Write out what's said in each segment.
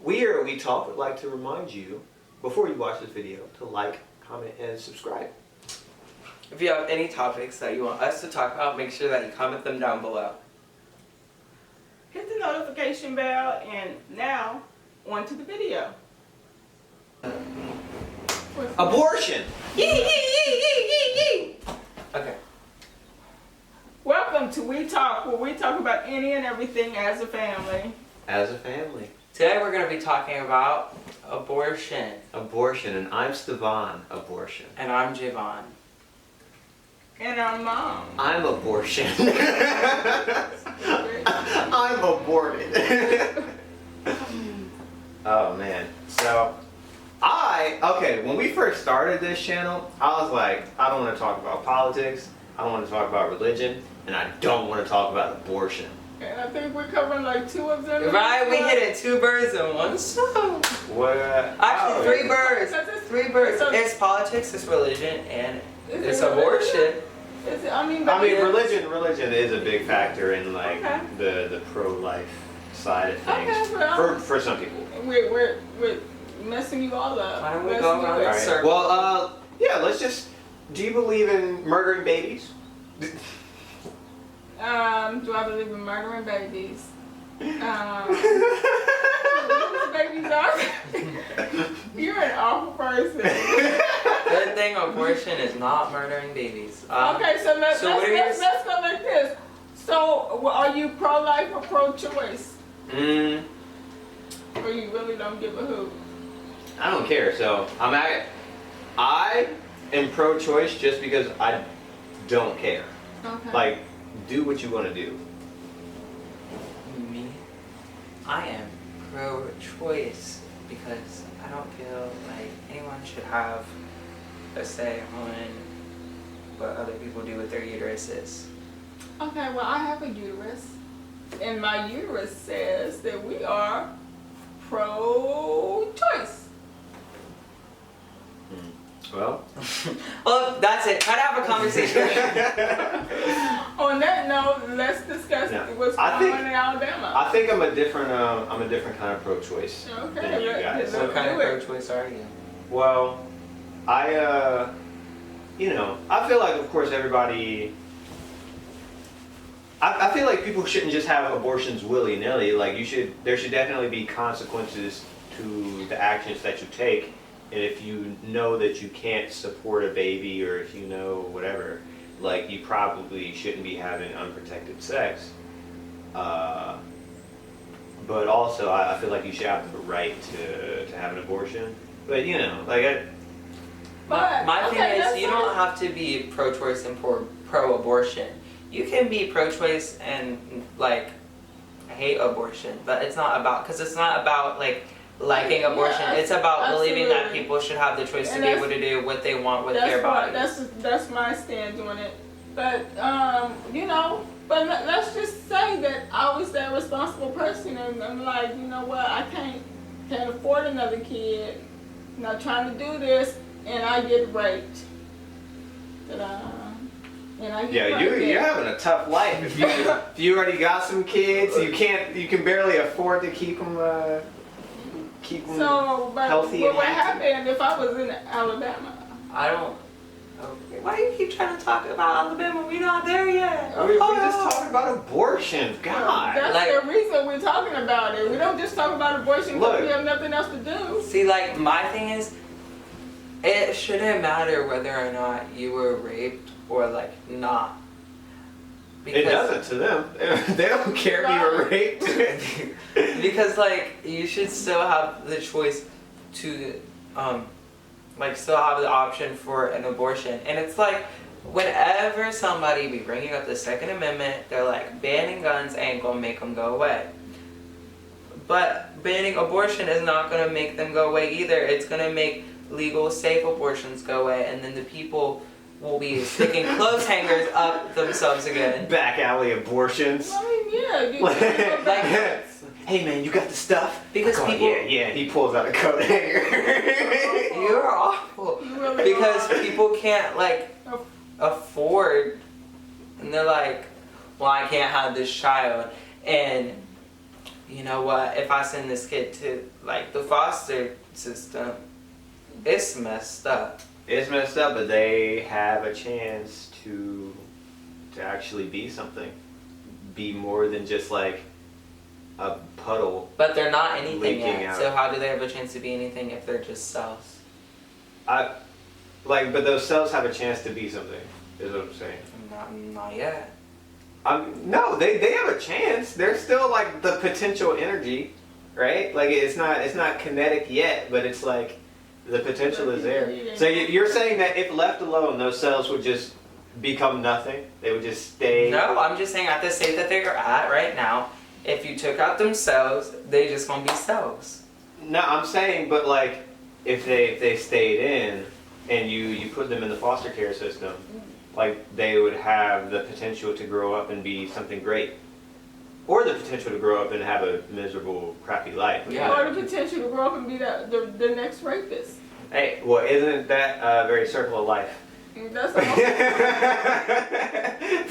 We Talk would like to remind you, before you watch this video, to like, comment, and subscribe. If you have any topics that you want us to talk about, make sure that you comment them down below. Hit the notification bell, and now, on to the video. Abortion! Okay. Welcome to We Talk, where we talk about any and everything as a family. As a family. Today we're going to be talking about abortion. Abortion, and I'm Stavohn, abortion. And I'm Jaevohn. And our mom. I'm abortion. I'm aborted. Oh man. So, when we first started this channel, I was like, I don't want to talk about politics, I don't want to talk about religion, and I don't want to talk about abortion. And I think we're covering like two of them. Right, we hit it 2 birds in 1 stone. What? Actually, 3 birds. That's 3 birds. It's politics, it's religion, and it's abortion. Religion is a big factor in like Okay. the pro-life side of things. Okay, well, for some people. We're messing you all up. Why don't we go around in circles? Well, yeah, let's just. Do you believe in murdering babies? Do I believe in murdering babies? Babies are. You're an awful person. Good thing abortion is not murdering babies. Okay, so let's go like this. So, are you pro-life or pro-choice? Or you really don't give a hoot? I don't care. So I am pro-choice just because I don't care. Okay. Like, do what you want to do. Me? I am pro-choice because I don't feel like anyone should have a say on what other people do with their uteruses. Okay, well, I have a uterus, and my uterus says that we are pro-choice. Well, Well, that's it. Try to have a conversation. On that note, let's discuss what's going on in Alabama. I think I'm a different kind of pro-choice than you guys. What kind of pro-choice are you? Well, I feel like, of course, everybody. I feel like people shouldn't just have abortions willy-nilly. Like there should definitely be consequences to the actions that you take. And if you know that you can't support a baby, or if you know whatever, like you probably shouldn't be having unprotected sex. But also, I feel like you should have the right to have an abortion. But My thing is, you don't have to be pro-choice and pro-abortion. You can be pro-choice and like hate abortion, but it's not about like liking abortion. Yeah, it's about absolutely. believing that people should have the choice to be able to do what they want with their bodies. That's my stand on it. But but let's just say that I was that responsible person, and I'm like, you know what, I can't afford another kid. I'm not trying to do this, and I get raped. You're having a tough life. If you already got some kids, you can barely afford to keep them healthy. What happened if I was in Alabama? I don't. Okay. Why do you keep trying to talk about Alabama? We're not there yet. We're just talking about abortion. God. That's the reason we're talking about it. We don't just talk about abortion because we have nothing else to do. See, like, my thing is, it shouldn't matter whether or not you were raped or, like, not. It doesn't to them. They don't care if you were raped. Because, like, you should still have the choice to, still have the option for an abortion. And it's like, whenever somebody be bringing up the Second Amendment, they're like, banning guns ain't gonna make them go away. But banning abortion is not gonna make them go away either. It's gonna make legal, safe abortions go away, and then the people will be sticking clothes hangers up themselves again. Back alley abortions. I mean, yeah. Hey man, you got the stuff? Because people. Yeah. He pulls out a coat hanger. You're awful. You really because are. people can't afford, and they're like, well, I can't have this child, and you know what, if I send this kid to like the foster system, it's messed up. It's messed up, but they have a chance to actually be something. Be more than just like a puddle. But they're not anything Leaking yet. out. So how do they have a chance to be anything if they're just cells? But those cells have a chance to be something, is what I'm saying. Not yet. No, they have a chance. They're still like the potential energy, right? Like it's not kinetic yet, but it's like the potential is there. So you're saying that if left alone, those cells would just become nothing? They would just stay? No, I'm just saying at the state that they're at right now, if you took out them cells, they just gonna be cells. No, I'm saying, but like if they stayed in and you put them in the foster care system, like they would have the potential to grow up and be something great. Or the potential to grow up and have a miserable, crappy life. Yeah. Or the potential to grow up and be the next rapist. Hey, well, isn't that a very circle of life? That's all.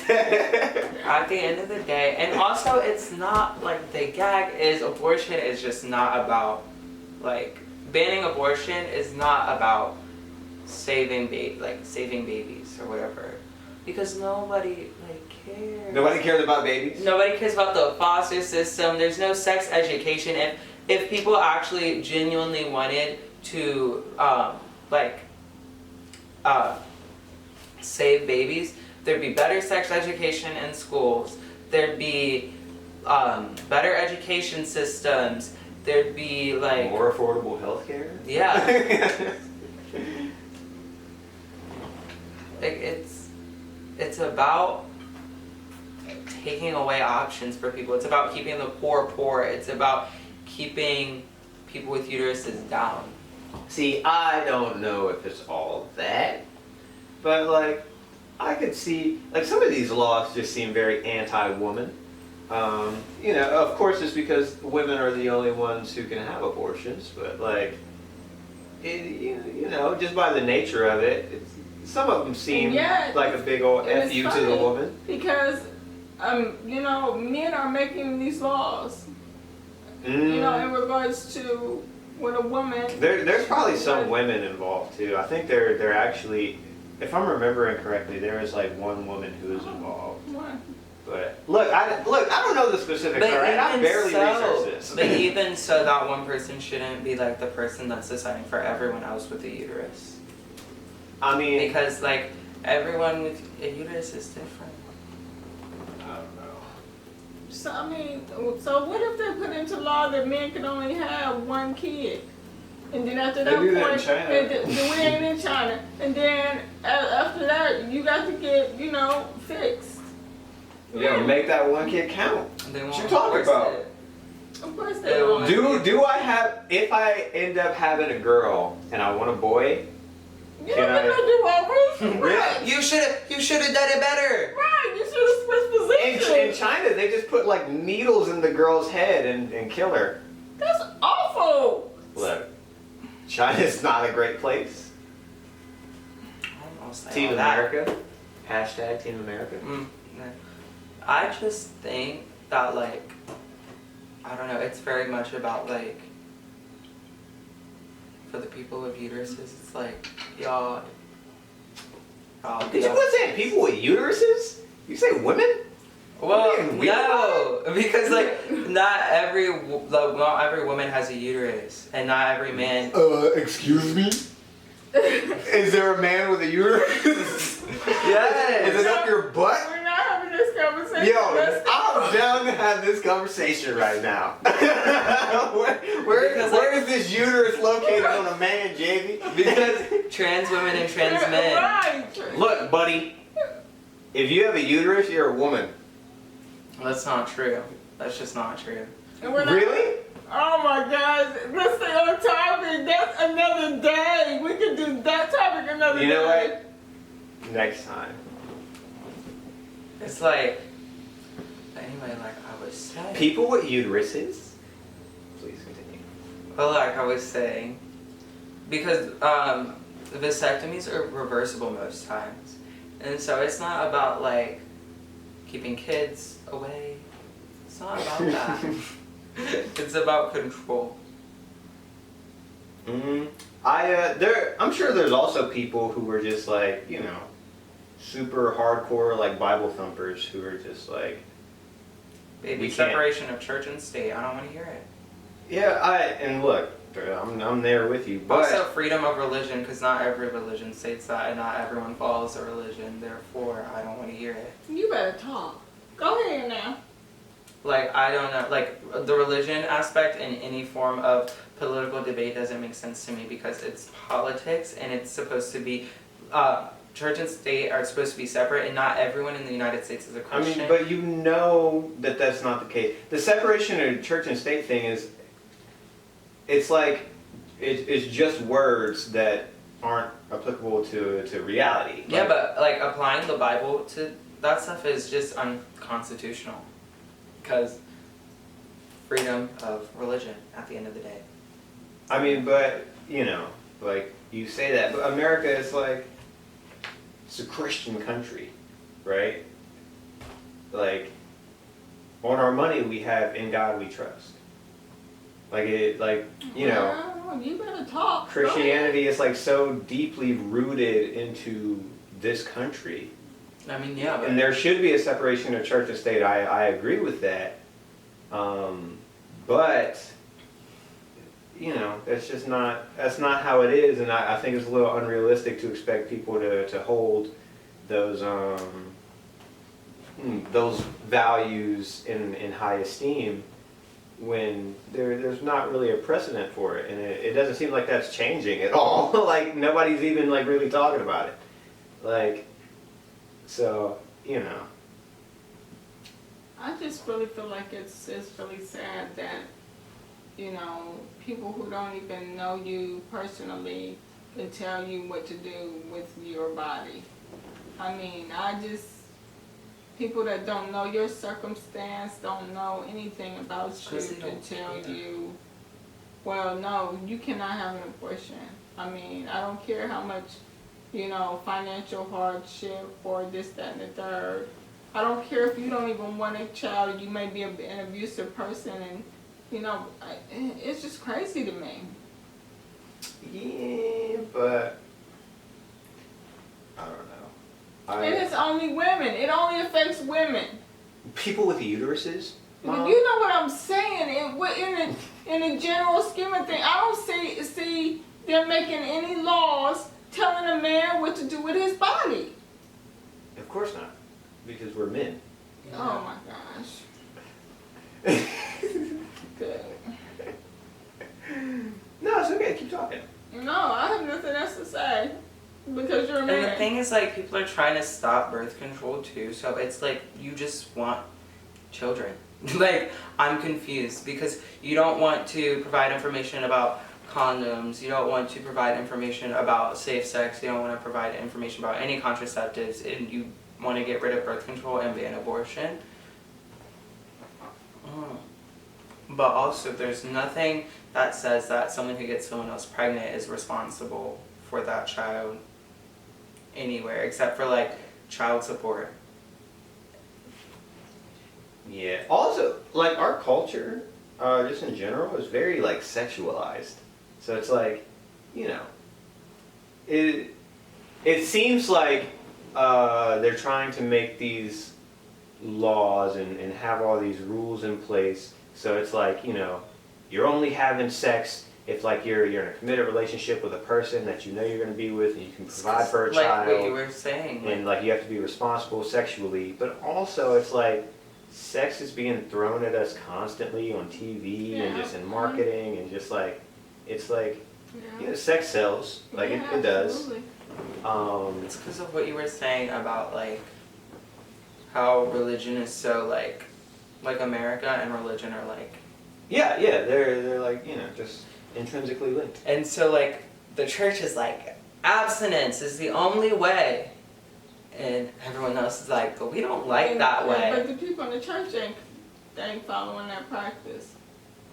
At the end of the day, and also it's not like the gag is abortion is just not about like banning abortion is not about saving babies or whatever, because nobody like cares. Nobody cares about babies? Nobody cares about the foster system. There's no sex education. If people actually genuinely wanted to save babies, there'd be better sex education in schools. There'd be better education systems. There'd be like More affordable health care? yeah. Like it's about taking away options for people. It's about keeping the poor. It's about keeping people with uteruses down. See, I don't know if it's all that, but like, I could see, like some of these laws just seem very anti-woman. You know, of course it's because women are the only ones who can have abortions, but like, you know, just by the nature of it, some of them seem like a big old and F it's you to funny the woman. Because, you know, men are making these laws. You know, in regards to when a woman. There's probably some women involved too. I think they're actually, if I'm remembering correctly, there is like one woman who is involved. One. But look, I don't know the specifics. All right, I barely researched this. But even so, that one person shouldn't be like the person that's deciding for everyone else with a uterus. I mean, Because like everyone with a uterus is different. I don't know. So I mean, so what if they put into law that men can only have one kid, and then after They that do that in point, China. we ain't in China, and then after that you got to get, you know, fixed. Yeah, make that one kid count. They What won't you talking enforce about? it. Of course They they won't. don't. Do I have? If I end up having a girl and I want a boy, You Can don't I- get no do-overs. Really? Right. You should have done it better. Right. You should have switched in positions. China they just put like needles in the girl's head and kill her. That's awful. Look, China's not a great place. Almost like Team all that. America. Hashtag Team America. No. I just think that like, I don't know, it's very much about like, for the people with uteruses, it's like, y'all Did you quit saying people with uteruses? You say women? well, What are you, no, because like, not every woman has a uterus, and not every man. Excuse me? Is there a man with a uterus? Yes. Is it up your butt? We're not having this conversation. Yo, Let's- I'm down to have this conversation right now. Where is this uterus located on a man, JV? Because trans women and trans men. Right. Look, buddy, if you have a uterus, you're a woman. That's not true. That's just not true. And we're not- Really? Oh my God. Let's stay on topic. That's another day. We could do that topic another day. You know what? Next time. It's like, anyway, like I was saying. People with uteruses? Please continue. Well, like I was saying, because vasectomies are reversible most times, and so it's not about like keeping kids away. It's not about that. It's about control. I'm sure there's also people who are just like, super hardcore like Bible thumpers who are just like, Baby, we can't. separation of church and state. I don't want to hear it. Yeah, and look, I'm there with you, but Also, freedom of religion, because not every religion states that, and not everyone follows a religion. Therefore, I don't want to hear it. You better talk. Go ahead now. Like, I don't know, like, the religion aspect in any form of political debate doesn't make sense to me because it's politics and it's supposed to be, church and state are supposed to be separate, and not everyone in the United States is a Christian. but you know that that's not the case. The separation of church and state thing is, it's like, it's just words that aren't applicable to reality. Yeah, Like, but, like, applying the Bible to that stuff is just unconstitutional. Because freedom of religion at the end of the day. I mean, but, like, you say that, but America is like, it's a Christian country, right? Like, on our money we have "In God We Trust." Well, you better talk. Christianity is like so deeply rooted into this country. I mean, yeah, but And there should be a separation of church and state. I agree with that. But, that's not how it is. And I think it's a little unrealistic to expect people to hold those values in high esteem when there's not really a precedent for it. And it doesn't seem like that's changing at all. Like, nobody's even like really talking about it. Like, so, I just really feel like it's really sad that, people who don't even know you personally can tell you what to do with your body. I mean, people that don't know your circumstance, don't know anything about you to tell you, well, no, you cannot have an abortion. I mean, I don't care how much, financial hardship or this, that, and the third. I don't care if you don't even want a child, you may be an abusive person, and, it's just crazy to me. Yeah, but I don't know. And it's only women. It only affects women. People with uteruses? Mom? You know what I'm saying? In the general scheme of things, I don't see them making any laws telling a man what to do with his body. Of course not, because we're men. Oh my gosh. Good. No, it's okay. Keep talking. No, I have nothing else to say because you're a man. And the thing is, like, people are trying to stop birth control too, so it's like you just want children. Like, I'm confused because you don't want to provide information about condoms, you don't want to provide information about safe sex, you don't want to provide information about any contraceptives, and you want to get rid of birth control and ban abortion. But also, there's nothing that says that someone who gets someone else pregnant is responsible for that child anywhere, except for, like, child support. Yeah. Also, like, our culture, just in general, is very, like, sexualized. So it's like, it seems like they're trying to make these laws and have all these rules in place. So it's like, you're only having sex if, like, you're in a committed relationship with a person that you know you're going to be with and you can provide for a child. Like what you were saying. And, like, you have to be responsible sexually. But also, it's like, sex is being thrown at us constantly on TV and just in marketing and just, like, it's like, sex sells. Like, it does. Absolutely. It's because of what you were saying about, like, how religion is so, like America and religion are, like... Yeah, they're like, just intrinsically linked. And so, like, the church is like, abstinence is the only way. And everyone else is like, but we don't like that way. But the people in the church ain't following that practice.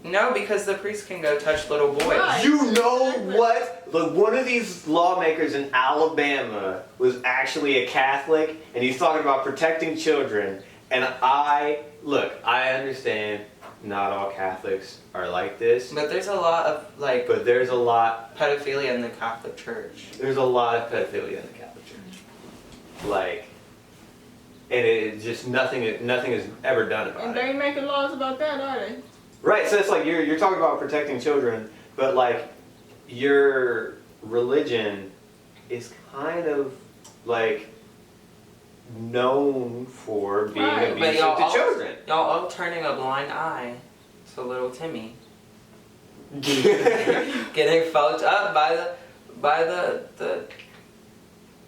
No, because the priest can go touch little boys. Right. You know what? Look, one of these lawmakers in Alabama was actually a Catholic, and he's talking about protecting children. And I understand not all Catholics are like this, But there's a lot of like but there's a lot pedophilia in the Catholic Church. There's a lot of pedophilia in the Catholic Church. Like, and it just nothing is ever done about And it. they ain't making laws about that, are they? Right. So it's like you're talking about protecting children, but like your religion is kind of like known for being Right. But abusive y'all to all, children. y'all all turning a blind eye to little Timmy. Getting fucked up by the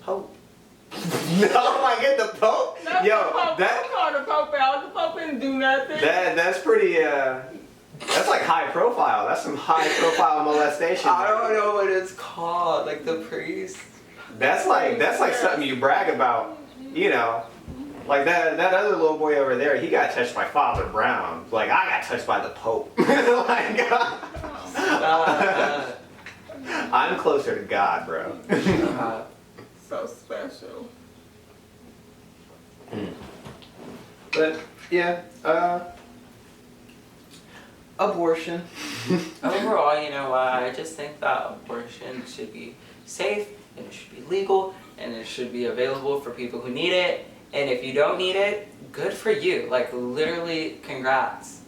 Pope. No, I get the Pope. No, Yo, the Pope, that don't call the Pope out. The Pope didn't do nothing. that's pretty. That's like high profile. That's some high profile molestation. I don't know what it's called. Like the priest. That's like something you brag about, you know. Like that other little boy over there, he got touched by Father Brown. Like I got touched by the Pope. Like, I'm closer to God, bro. So special. But yeah, abortion. Overall, you know what? I just think that abortion should be safe and it should be legal and it should be available for people who need it. And if you don't need it, good for you. Like literally, congrats.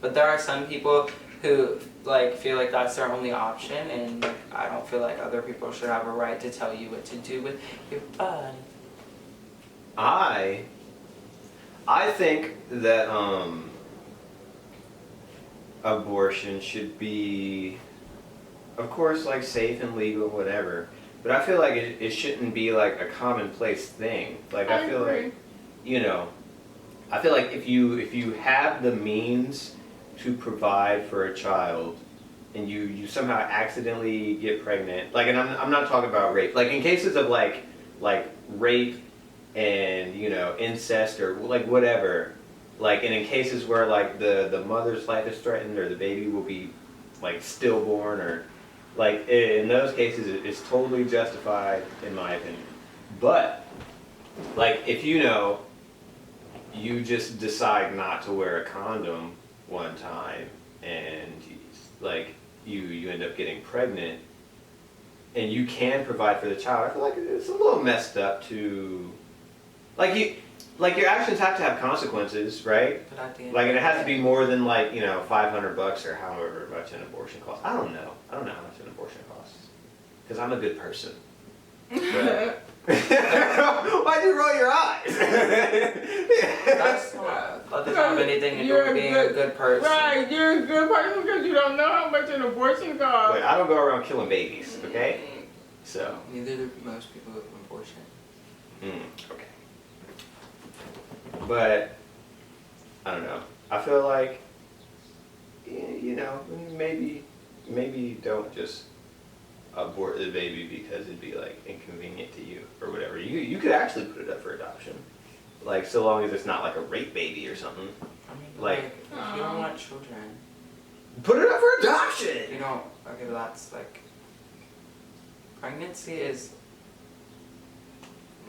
But there are some people who like feel like that's their only option, and like, I don't feel like other people should have a right to tell you what to do with your body. I think that abortion should be, of course, like safe and legal, whatever. But I feel like it shouldn't be like a commonplace thing. Like I feel agree. like, you know, I feel like if you have the means to provide for a child, and you somehow accidentally get pregnant, like, and I'm not talking about rape. Like in cases of like rape and, you know, incest or like whatever, like, and in cases where like the mother's life is threatened or the baby will be like stillborn, or like in those cases it's totally justified in my opinion. But like if you know you just decide not to wear a condom one time and like you end up getting pregnant and you can provide for the child, I feel like it's a little messed up to like your actions have to have consequences, right? But at the end Like, and it has to of be more than like, you know, $500 or however much an abortion costs. I don't know how much an abortion costs, because I'm a good person. But why'd you roll your eyes? That's not, that doesn't have anything to do with being a good person. Right, you're a good person because you don't know how much an abortion costs. Wait, I don't go around killing babies, okay? So, Neither do most people with abortion. okay. But I don't know. I feel like, you know, maybe don't just abort the baby because it'd be like inconvenient to you or whatever. You could actually put it up for adoption, like so long as it's not like a rape baby or something. I mean, Like- if you don't want children, Put it up for you adoption. don't. Okay, but that's like pregnancy is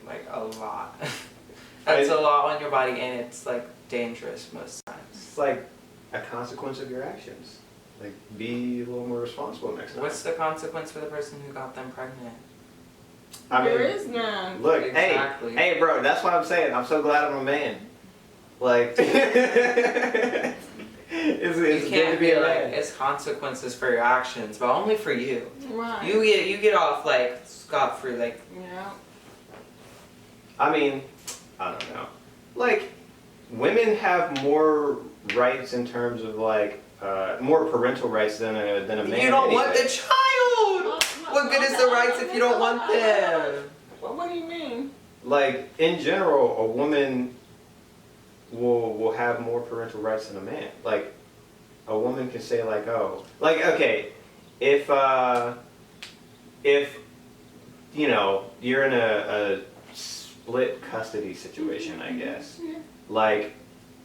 like a lot. That's a lot on your body, and it's like dangerous most times. It's like a consequence of your actions. Like, be a little more responsible next time. What's the consequence for the person who got them pregnant? I mean, There is none. look, Exactly. hey, bro, that's what I'm saying. I'm so glad I'm a man. Like, it's You good can't to be be a like man. it's consequences for your actions, but only for you. Right. You get off like scot free. Like Yeah. I mean, I don't know. Like, women have more rights in terms of like more parental rights than a man. you don't want the anyway. child. What good is the rights if you don't want them? What do you mean? Like, in general, a woman will have more parental rights than a man. Like, a woman can say like, oh, like, okay, if you know you're in a split custody situation, I guess. Yeah. Like,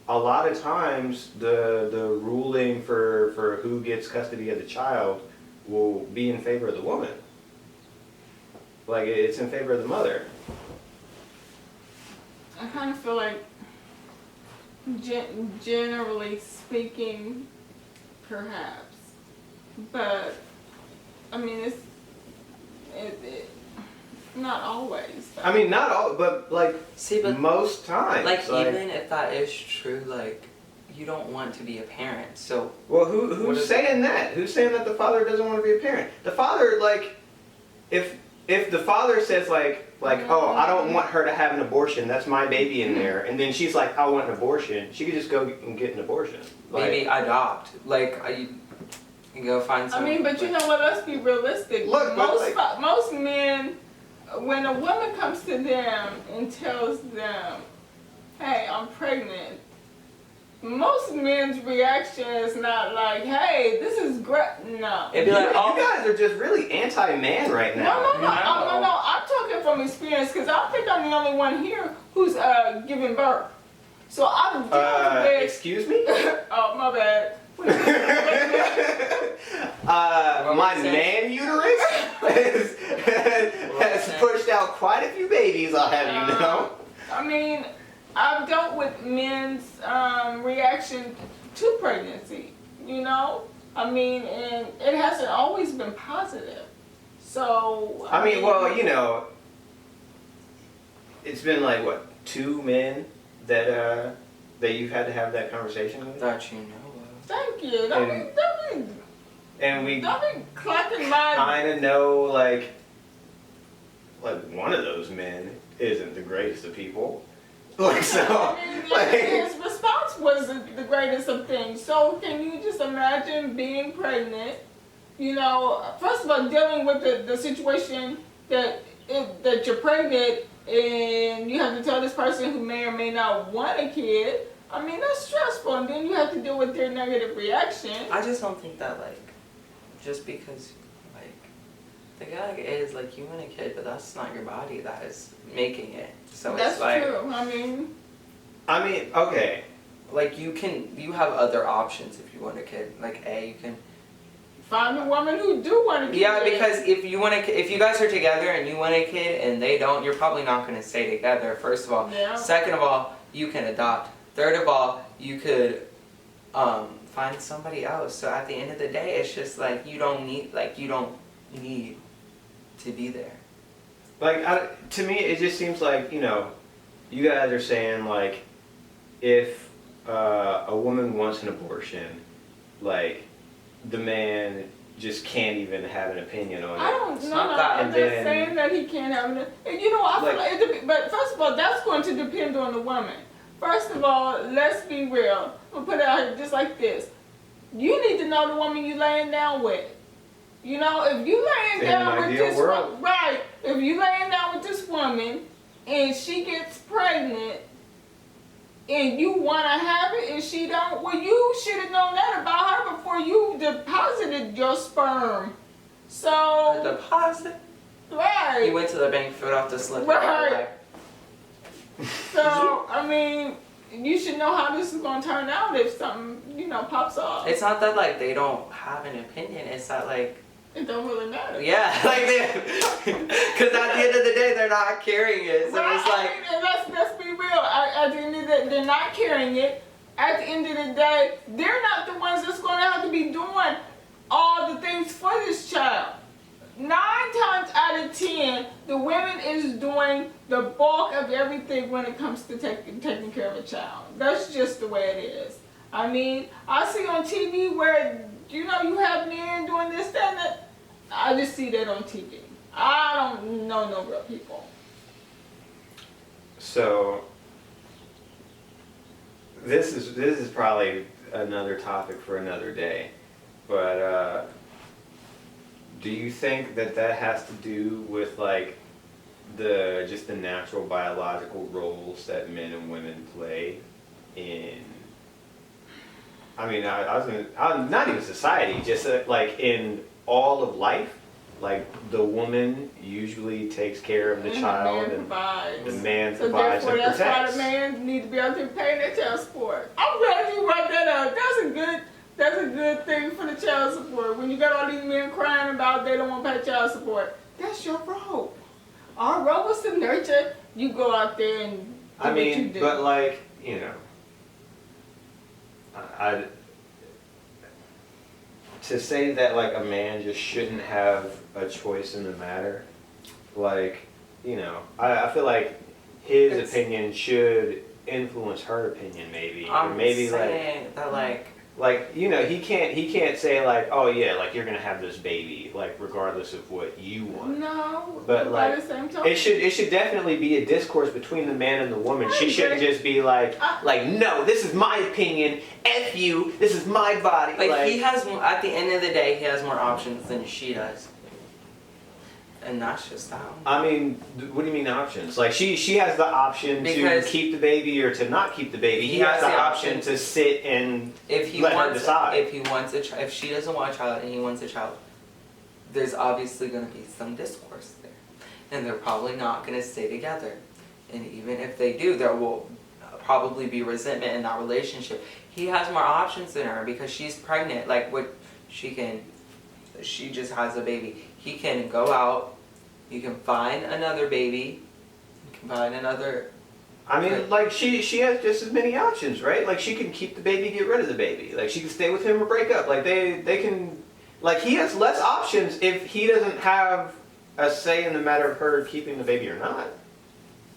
a lot of times the ruling for who gets custody of the child will be in favor of the woman. Like, it's in favor of the mother. I kind of feel like Generally speaking, perhaps, but I mean it not always. I mean, not all, but like See, but most times. like even if that is true, like you don't want to be a parent, so Well, What who's is saying that? Who's saying that the father doesn't want to be a parent? The father, like, if the father says oh, I don't want her to have an abortion, that's my baby in there, and then she's like, I want an abortion, she could just go and get an abortion. Like, maybe adopt. Like you go find I someone. mean, but you know what? Let's be realistic. Look, but Most men, when a woman comes to them and tells them, "Hey, I'm pregnant," most men's reaction is not like, "Hey, this is great." No. It'd be like, you guys are just really anti-man right No, now. no. I'm talking from experience because I don't think I'm the only one here who's giving birth. So I'm dealing with. Excuse me? Oh, my bad. My man uterus has pushed out quite a few babies, I'll have you know. I mean, I've dealt with men's reaction to pregnancy, you know? I mean, and it hasn't always been positive. So, I mean, well, you know, it's been like, what, 2 men that you've had to have that conversation with? That you know of. thank you. And we Don't be clapping my... kind of know, like one of those men isn't the greatest of people. Like, so, I mean, like, his response was the greatest of things. So can you just imagine being pregnant? You know, first of all, dealing with the situation that you're pregnant and you have to tell this person who may or may not want a kid. I mean, that's stressful, and then you have to deal with their negative reaction. I just don't think that like, just because like, the guy is like you want a kid, but that's not your body that is making it. So That's it's like, true. I mean, okay. like you have other options if you want a kid. Like you can. Find a woman who do want a kid. Yeah, because if you guys are together and you want a kid and they don't, you're probably not going to stay together. First of all. Yeah. Second of all, you can adopt. Third of all, you could find somebody else. So at the end of the day, it's just like you don't need to be there. Like, to me, it just seems like, you know, you guys are saying, like, if a woman wants an abortion, like, the man just can't even have an opinion on it. I don't know. not that, I'm and not then- saying that he can't have it. And you know, I feel Like- like but first of all, that's going to depend on the woman. First of all, let's be real. We'll put it out here just like this. You need to know the woman you laying down with. You know, if you laying In down an with ideal this world. woman, right? If you laying down with this woman and she gets pregnant and you want to have it and she don't, well, you should have known that about her before you deposited your sperm. A So, deposit. right. You went to the bank, filled out the slip. Right. So, I mean, you should know how this is going to turn out if something, you know, pops off. It's not that like they don't have an opinion. It's that like, It don't really matter. yeah, like because at the end of the day, they're not carrying it. So Right, it's like, I mean, and let's be real. At the end of the day, they're not carrying it. At the end of the day, they're not the ones that's going to have to be doing all the things for this child. 9 times out of 10, the women is doing the bulk of everything when it comes to taking care of a child. That's just the way it is. I mean, I see on TV where, you know, you have men doing this, that, and that. I just see that on TV. I don't know no real people. So, this is probably another topic for another day, but do you think that has to do with like just the natural biological roles that men and women play in? I mean, I'm not even society, just like in all of life. Like the woman usually takes care of the child, and the man So provides therefore, and that's why protects. the man need to be out there paying their child support. I'm glad you brought that up. That's a good thing for the child support. When you got all these men crying about they don't want to pay child support, that's your role. Our role was to nurture. You go out there and do I what you mean, do. but like, you know, I to say that like a man just shouldn't have a choice in the matter, like, you know, I feel like his It's- opinion should influence her opinion maybe, or I'm maybe saying that like you know he can't say like, oh yeah, like you're gonna have this baby like regardless of what you want. No, But by like the same token, it should definitely be a discourse between the man and the woman. I She shouldn't agree. just be like no, this is my opinion, F you, this is my body. like he has more, at the end of the day he has more options than she does, and that's just how. I mean, what do you mean options? Like she has the option Because to keep the baby or to not keep the baby. He has the option to sit and If he let her wants, decide. if he wants if she doesn't want a child and he wants a child, there's obviously going to be some discourse there, and they're probably not going to stay together. And even if they do, there will probably be resentment in that relationship. He has more options than her because she's pregnant. Like she just has a baby. He can go out. You can find another baby. You can find another. I mean, like she has just as many options, right? Like she can keep the baby, get rid of the baby. Like she can stay with him or break up. Like they can, like he has less options if he doesn't have a say in the matter of her keeping the baby or not.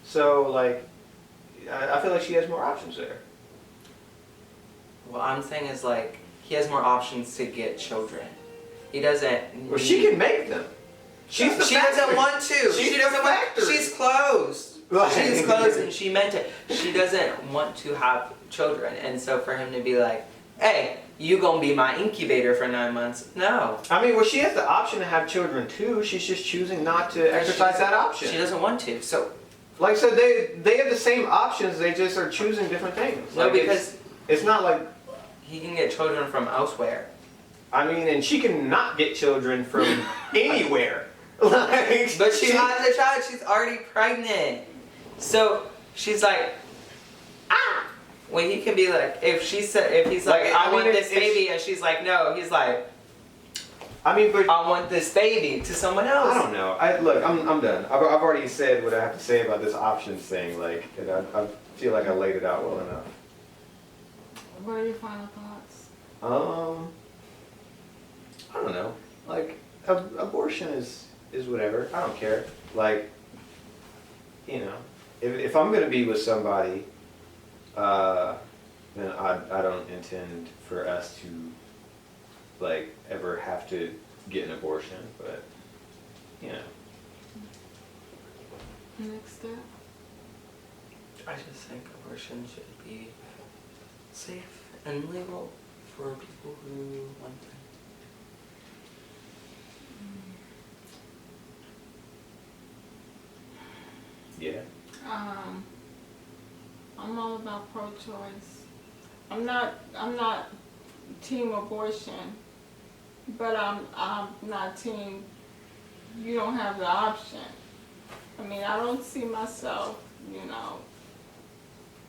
So like, I feel like she has more options there. What I'm saying is like he has more options to get children. He doesn't. Well, she can make them. She's the She factory. doesn't want to. She's She doesn't the want. factory. She's closed. Right. She's closed, and she meant it. She doesn't want to have children, and so for him to be like, "Hey, you gonna be my incubator for 9 months?" No. I mean, well, she has the option to have children too. She's just choosing not to exercise that option. She doesn't want to. So Like, so they have the same options. They just are choosing different things. no, Like, because it's not like, he can get children from elsewhere. I mean, and she can not get children from anywhere. Like, But she has a child. She's already pregnant. So she's like, ah. When he can be like, if he's like, Like, I I mean, want it's- this baby, and she's like, no. He's like, I mean, but I want this baby to someone else. I don't know. Look, I'm done. I've already said what I have to say about this options thing. Like, and I feel like I laid it out well enough. what are your final thoughts? I don't know. Like, abortion is whatever. I don't care. Like, you know, if I'm gonna be with somebody, then I don't intend for us to, like, ever have to get an abortion. But, you know. Next step. I just think abortion should be safe and legal for people who want them. Yeah. I'm all about pro-choice. I'm not team abortion, but I'm not team you don't have the option. I mean, I don't see myself,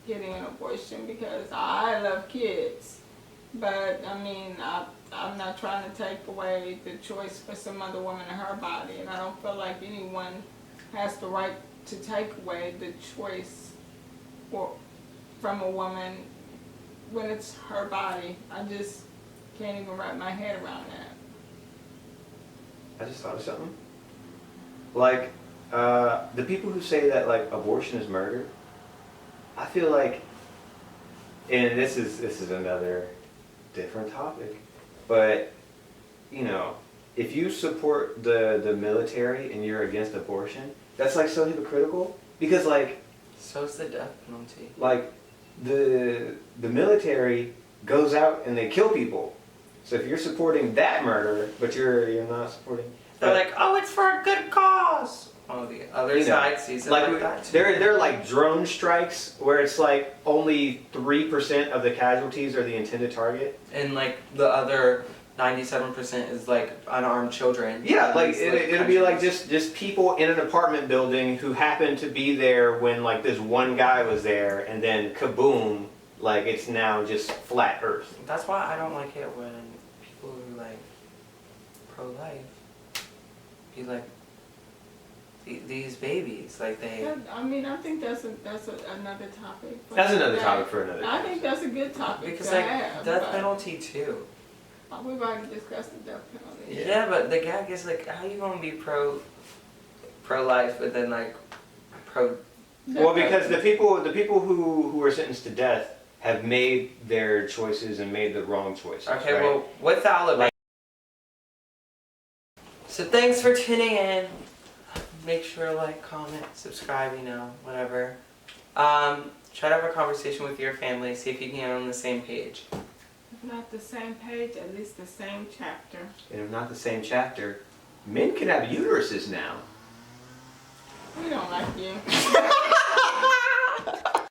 getting an abortion because I love kids. But I mean, I'm not trying to take away the choice for some other woman in her body, and I don't feel like anyone has the right to take away the choice from a woman when it's her body. I just can't even wrap my head around that. I just thought of something. Like, the people who say that, like, abortion is murder, I feel like, and this is another different topic, but, if you support the military and you're against abortion, that's, like, so hypocritical, because, like, So's the death penalty. like, the military goes out and they kill people. So if you're supporting that murder, but you're not supporting... They're like, oh, it's for a good cause. Oh, the other side sees it like that too. There are like drone strikes where it's like only 3% of the casualties are the intended target. And like the other 97% is like unarmed children. Yeah, like These, it'll be like countries. just people in an apartment building who happened to be there when like this one guy was there, and then kaboom, like it's now just flat Earth. That's why I don't like it when people who like pro-life be like, these babies. Like they. I mean, I think that's another topic. That's another topic for another I day. think that's a good topic Because to like have. death but penalty too. we've already discussed the death penalty. Yeah, but the gag is like, how you gonna be pro life, but then like pro. Well, because the people who are sentenced to death have made their choices and made the wrong choices. Okay, right? well, with Alabama. So thanks for tuning in. Make sure to like, comment, subscribe, whatever. Try to have a conversation with your family, see if you can get on the same page. If not the same page, at least the same chapter. And if not the same chapter, men can have uteruses now. We don't like you.